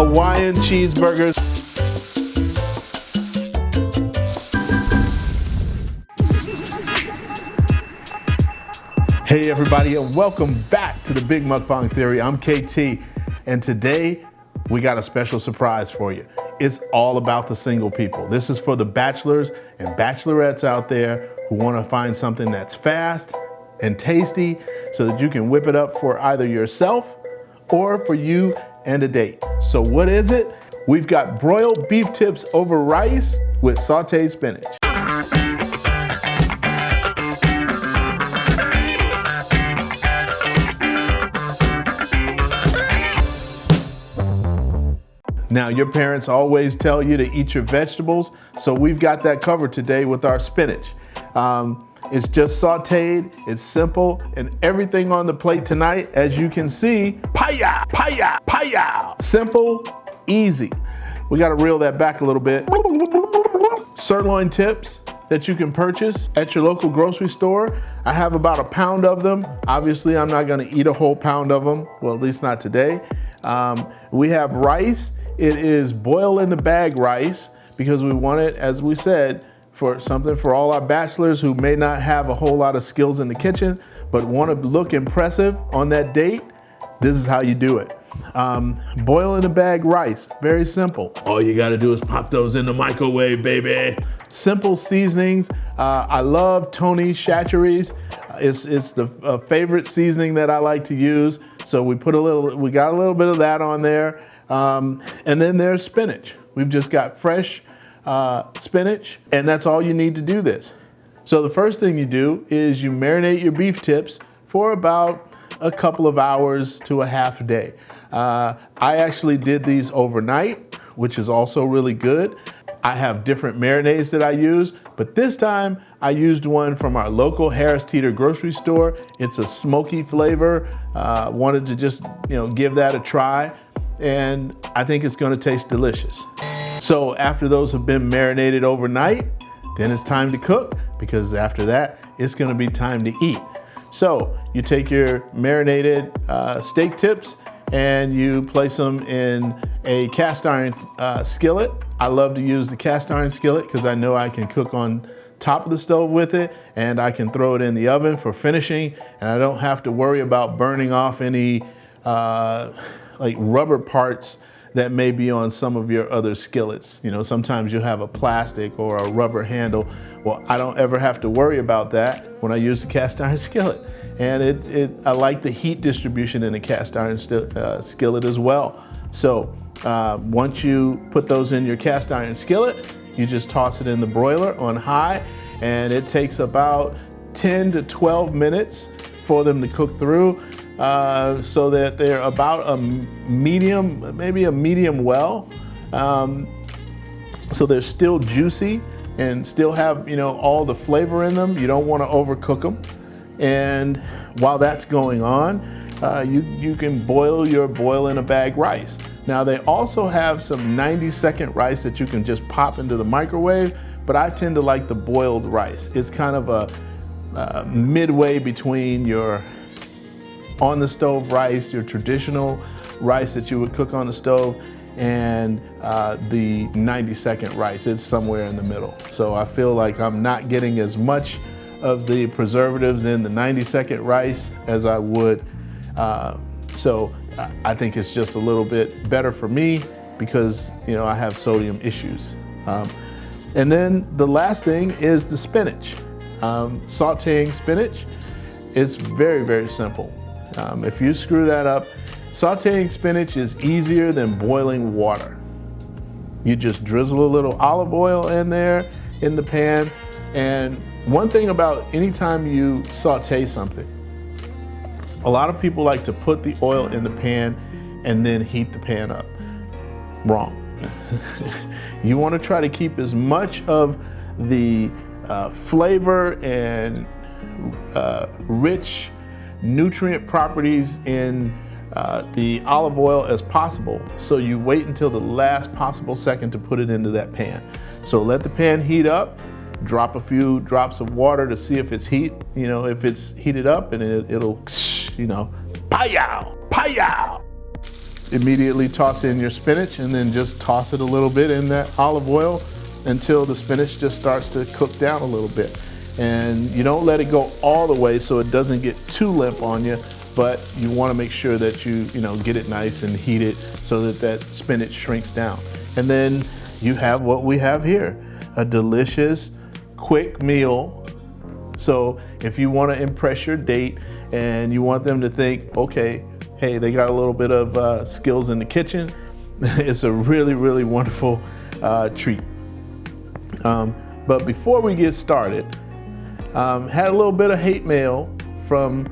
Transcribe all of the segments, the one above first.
Hawaiian cheeseburgers. Hey everybody, and welcome back to the Big Mukbang Theory. I'm KT, and today we got a special surprise for you. It's all about the single people. This is for the bachelors and bachelorettes out there who want to find something that's fast and tasty so that you can whip it up for either yourself or for you and a date. So what is it? We've got broiled beef tips over rice with sauteed spinach. Now, your parents always tell you to eat your vegetables, so we've got that covered today with our spinach. It's just sauteed, it's simple, and everything on the plate tonight, as you can see, paya, paya, paya. Simple, easy. We gotta reel that back a little bit. Sirloin tips that you can purchase at your local grocery store. I have about a pound of them. Obviously, I'm not gonna eat a whole pound of them, well, at least not today. We have rice. It is boil in the bag rice because we want it, as we said, for something for all our bachelors who may not have a whole lot of skills in the kitchen, but want to look impressive on that date. This is how you do it. Boil in the bag rice, very simple. All you gotta do is pop those in the microwave, baby. Simple seasonings. I love Tony Chachere's. It's the favorite seasoning that I like to use. So we got a little bit of that on there. And then there's spinach. We've just got fresh spinach, and that's all you need to do this. So the first thing you do is you marinate your beef tips for about a couple of hours to a half a day. I actually did these overnight, which is also really good. I have different marinades that I use, but this time I used one from our local Harris Teeter grocery store. It's a smoky flavor. Wanted to just give that a try, and I think it's gonna taste delicious. So after those have been marinated overnight, then it's time to cook, because after that, it's gonna be time to eat. So you take your marinated steak tips and you place them in a cast iron skillet. I love to use the cast iron skillet because I know I can cook on top of the stove with it, and I can throw it in the oven for finishing, and I don't have to worry about burning off any like rubber parts that may be on some of your other skillets. Sometimes you have a plastic or a rubber handle. Well, I don't ever have to worry about that when I use the cast iron skillet. And I like the heat distribution in the cast iron skillet as well. So once you put those in your cast iron skillet, you just toss it in the broiler on high, and it takes about 10 to 12 minutes for them to cook through. So that they're about a medium, maybe a medium well. So they're still juicy and still have, all the flavor in them. You don't want to overcook them. And while that's going on, you can boil your boil in a bag rice. Now they also have some 90-second rice that you can just pop into the microwave, but I tend to like the boiled rice. It's kind of a midway between your on the stove rice, your traditional rice that you would cook on the stove, and the 90-second rice. It's somewhere in the middle. So I feel like I'm not getting as much of the preservatives in the 90-second rice as I would. So I think it's just a little bit better for me because I have sodium issues. And then the last thing is the spinach. Sauteing spinach, it's very, very simple. If you screw that up, sauteing spinach is easier than boiling water. You just drizzle a little olive oil in there in the pan. And one thing about anytime you saute something, a lot of people like to put the oil in the pan and then heat the pan up. Wrong. You want to try to keep as much of the flavor and rich nutrient properties in the olive oil as possible. So you wait until the last possible second to put it into that pan. So let the pan heat up, drop a few drops of water to see if it's if it's heated up, and it'll, pow-yow, pow-yow. immediately toss in your spinach and then just toss it a little bit in that olive oil until the spinach just starts to cook down a little bit. And you don't let it go all the way so it doesn't get too limp on you, but you want to make sure that you get it nice and heat it so that that spinach shrinks down. And then you have what we have here, a delicious, quick meal. So if you want to impress your date and you want them to think, okay, hey, they got a little bit of skills in the kitchen, it's a really, really wonderful treat. But before we get started, had a little bit of hate mail from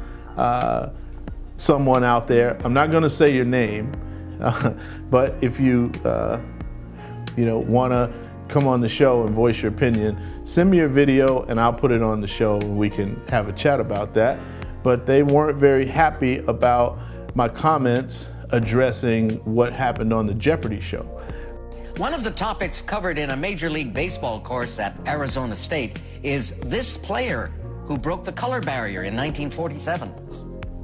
someone out there. I'm not going to say your name, but if you want to come on the show and voice your opinion, send me your video and I'll put it on the show and we can have a chat about that. But they weren't very happy about my comments addressing what happened on the Jeopardy show. One of the topics covered in a Major League Baseball course at Arizona State is this player who broke the color barrier in 1947.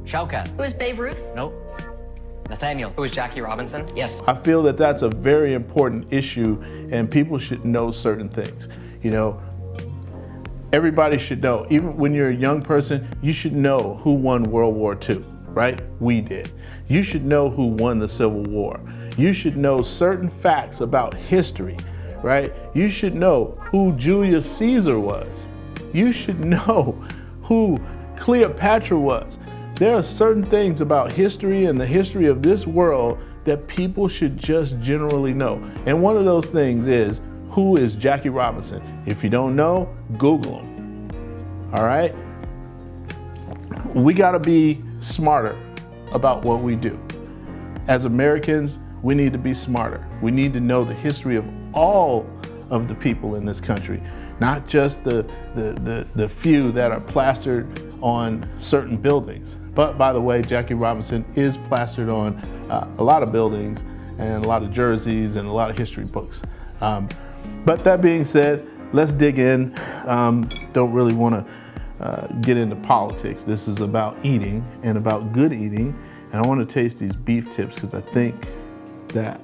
Shaukat. Who is Babe Ruth? Nope. Nathaniel. Who is Jackie Robinson? Yes. I feel that that's a very important issue and people should know certain things. Everybody should know. Even when you're a young person, you should know who won World War II, right? We did. You should know who won the Civil War. You should know certain facts about history, right? You should know who Julius Caesar was. You should know who Cleopatra was. There are certain things about history and the history of this world that people should just generally know. And one of those things is, who is Jackie Robinson? If you don't know, Google him. All right? We gotta be smarter about what we do. As Americans, we need to be smarter. We need to know the history of all of the people in this country, not just the few that are plastered on certain buildings. But by the way, Jackie Robinson is plastered on a lot of buildings and a lot of jerseys and a lot of history books. But that being said, let's dig in. Don't really want to get into politics. This is about eating and about good eating. And I want to taste these beef tips because I think that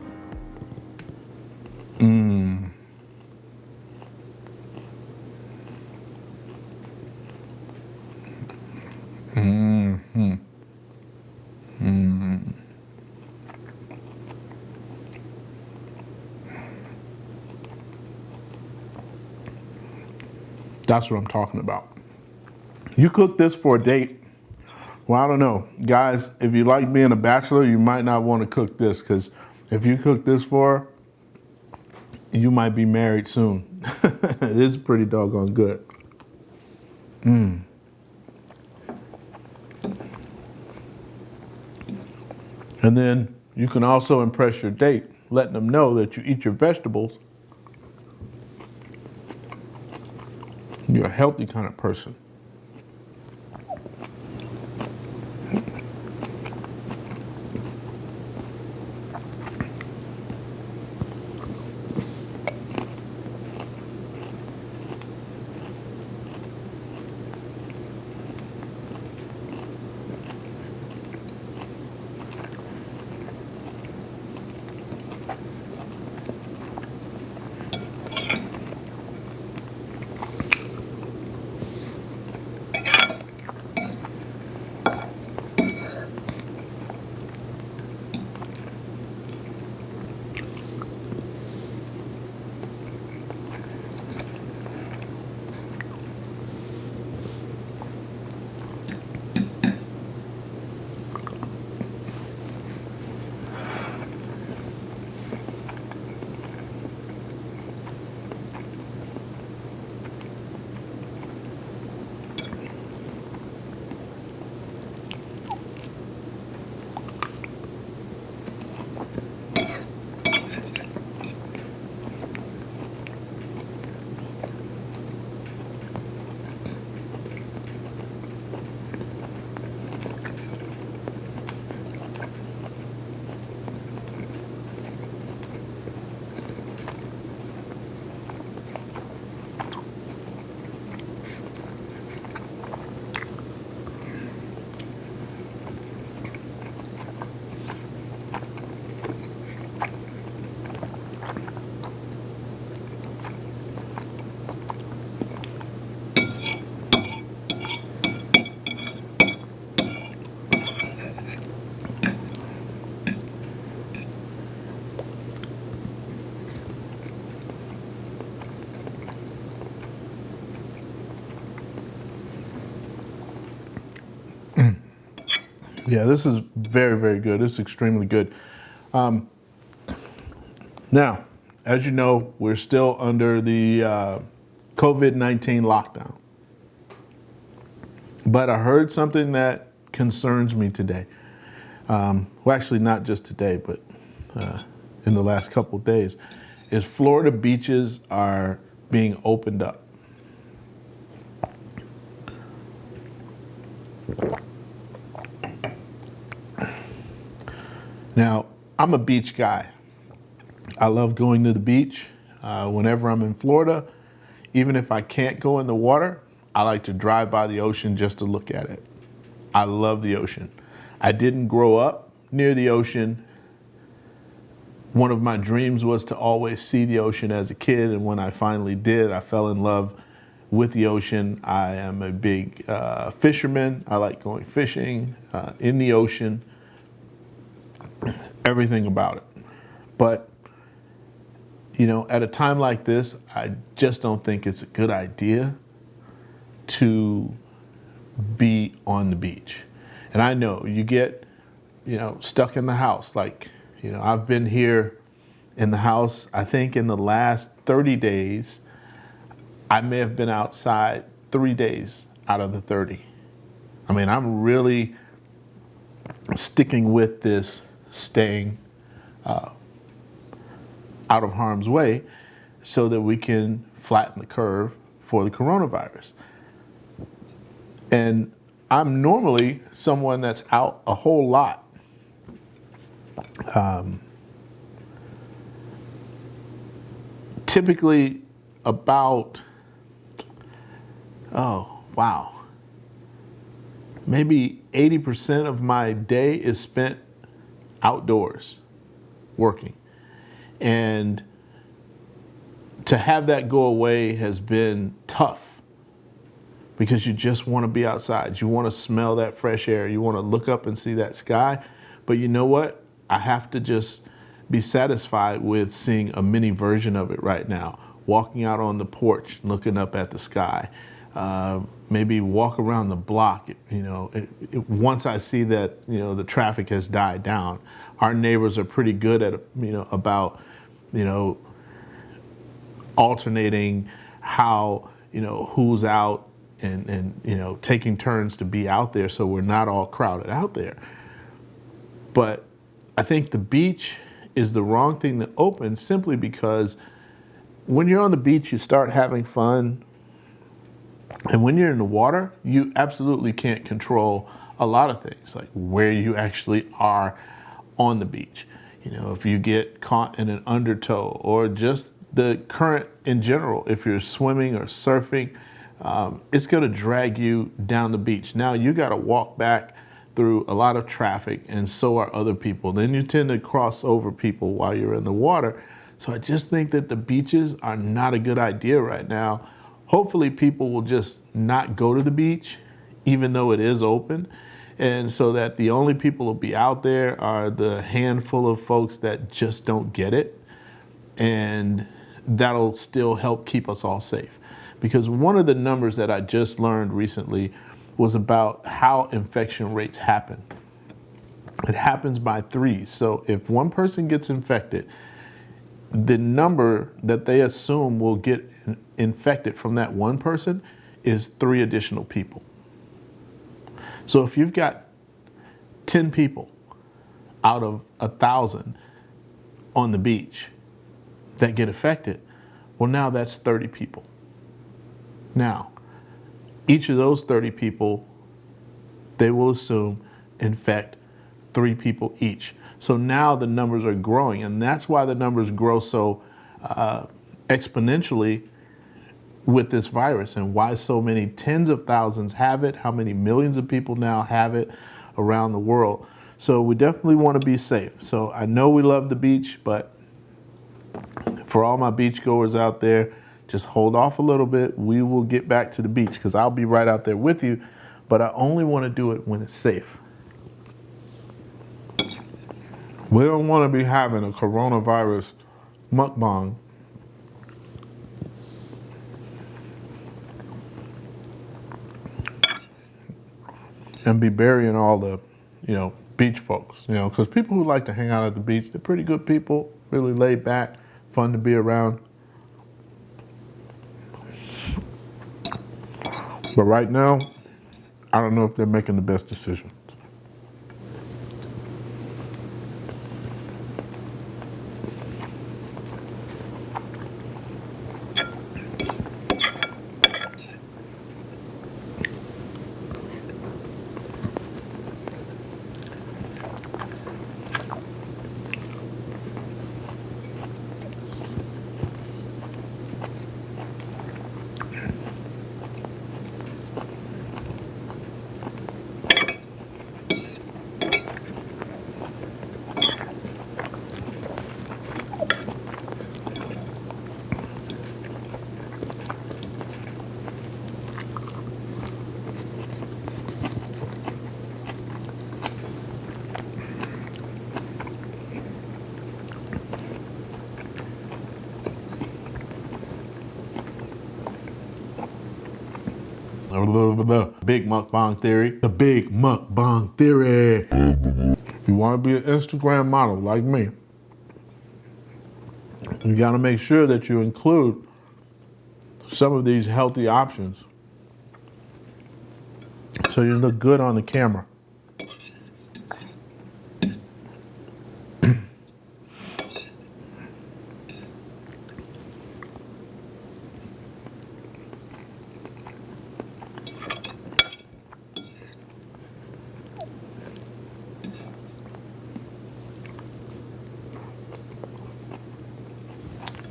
that's what I'm talking about. You cook this for a date. Well, I don't know. Guys, if you like being a bachelor, you might not want to cook this, because if you cook this for her, you might be married soon. This is pretty doggone good. And then you can also impress your date, letting them know that you eat your vegetables. You're a healthy kind of person. Yeah, this is very, very good. This is extremely good. Now, as you know, we're still under the COVID-19 lockdown. But I heard something that concerns me today. Well, actually, not just today, but in the last couple of days, is Florida beaches are being opened up. Now, I'm a beach guy. I love going to the beach whenever I'm in Florida. Even if I can't go in the water, I like to drive by the ocean just to look at it. I love the ocean. I didn't grow up near the ocean. One of my dreams was to always see the ocean as a kid, and when I finally did, I fell in love with the ocean. I am a big fisherman. I like going fishing in the ocean, everything about it. But, you know, at a time like this, I just don't think it's a good idea to be on the beach. And I know you get, you know, stuck in the house. Like, you know, I've been here in the house, I think in the last 30 days, I may have been outside 3 days out of the 30. I mean, I'm really sticking with this staying out of harm's way so that we can flatten the curve for the coronavirus. And I'm normally someone that's out a whole lot. Typically about, maybe 80% of my day is spent outdoors working. And to have that go away has been tough because you just want to be outside. You want to smell that fresh air. You want to look up and see that sky. But you know what? I have to just be satisfied with seeing a mini version of it right now. Walking out on the porch, looking up at the sky. Maybe walk around the block. You know, once I see that, you know, the traffic has died down. Our neighbors are pretty good at, you know, about, you know, alternating how, you know, who's out and you know, taking turns to be out there so we're not all crowded out there. But I think the beach is the wrong thing to open simply because when you're on the beach, you start having fun. And when you're in the water, you absolutely can't control a lot of things, like where you actually are on the beach. You know, if you get caught in an undertow or just the current in general, if you're swimming or surfing, it's going to drag you down the beach. Now you got to walk back through a lot of traffic, and so are other people. Then you tend to cross over people while you're in the water. So I just think that the beaches are not a good idea right now. Hopefully people will just not go to the beach, even though it is open. And so that the only people who will be out there are the handful of folks that just don't get it. And that'll still help keep us all safe. Because one of the numbers that I just learned recently was about how infection rates happen. It happens by threes. So if one person gets infected, the number that they assume will get infected from that one person is 3 additional people. So if you've got 10 people out of 1,000 on the beach that get affected, well, now that's 30 people. Now, each of those 30 people, they will assume infect 3 people each. So now the numbers are growing, and that's why the numbers grow so exponentially with this virus, and why so many tens of thousands have it, how many millions of people now have it around the world. So we definitely want to be safe. So I know we love the beach, but for all my beach goers out there, just hold off a little bit. We will get back to the beach because I'll be right out there with you, but I only want to do it when it's safe. We don't want to be having a coronavirus mukbang and be burying all the beach folks, because people who like to hang out at the beach, they're pretty good people, really laid back, fun to be around. But right now, I don't know if they're making the best decision. Big mukbang theory. The big mukbang theory. If you want to be an Instagram model like me, you got to make sure that you include some of these healthy options so you look good on the camera.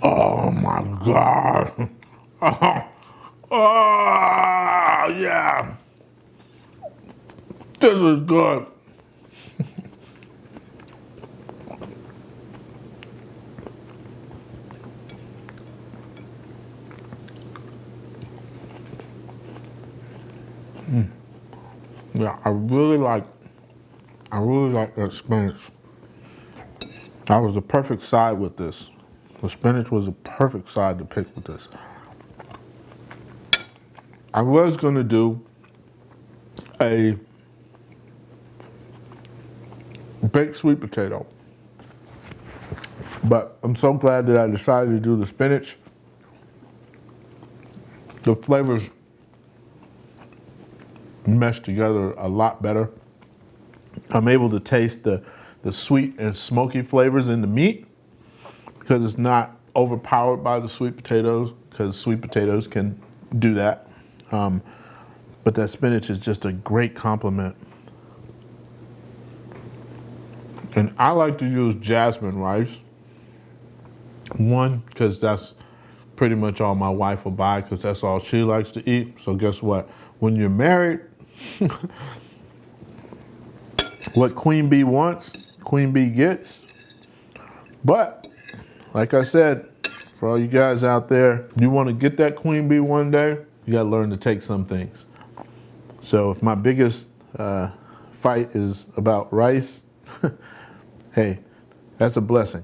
Oh my God. Oh, yeah. This is good. Yeah, I really like that spinach. That was the perfect side with this. The spinach was a perfect side to pick with this. I was gonna do a baked sweet potato, but I'm so glad that I decided to do the spinach. The flavors mesh together a lot better. I'm able to taste the sweet and smoky flavors in the meat because it's not overpowered by the sweet potatoes, because sweet potatoes can do that. But that spinach is just a great complement. And I like to use jasmine rice. One, because that's pretty much all my wife will buy, because that's all she likes to eat. So guess what? When you're married, what Queen Bee wants, Queen Bee gets. But, like I said, for all you guys out there, you want to get that Queen Bee one day, you got to learn to take some things. So if my biggest fight is about rice, hey, that's a blessing.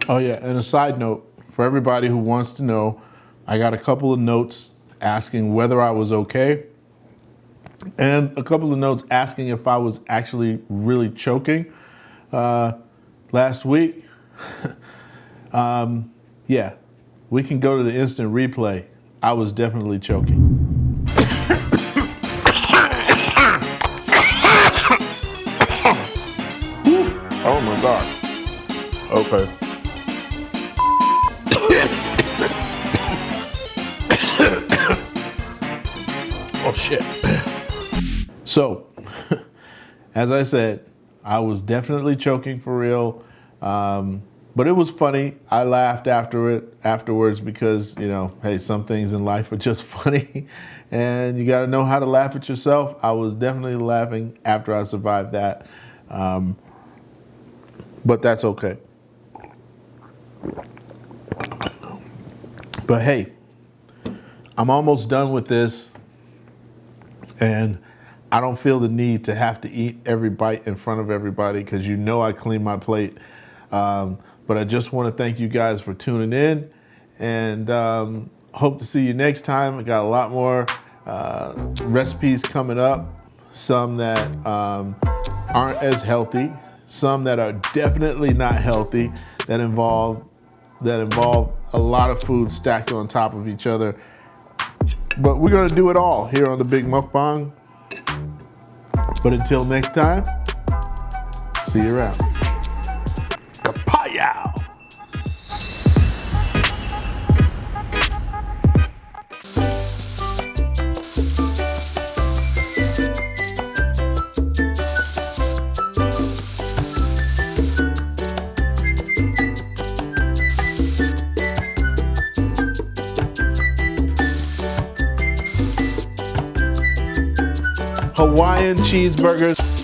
Oh yeah, and a side note, for everybody who wants to know, I got a couple of notes asking whether I was okay, and a couple of notes asking if I was actually really choking last week. Yeah, we can go to the instant replay. I was definitely choking. Oh my God. Okay. Oh shit. So, as I said, I was definitely choking for real. But it was funny. I laughed afterwards because, you know, hey, some things in life are just funny and you got to know how to laugh at yourself. I was definitely laughing after I survived that. But that's okay. But hey, I'm almost done with this and I don't feel the need to have to eat every bite in front of everybody because you know I clean my plate. But I just want to thank you guys for tuning in and hope to see you next time. I got a lot more recipes coming up, some that aren't as healthy, some that are definitely not healthy, that involve a lot of food stacked on top of each other. But we're gonna do it all here on the Big Mukbang. But until next time, see you around. Kapow! Hawaiian cheeseburgers.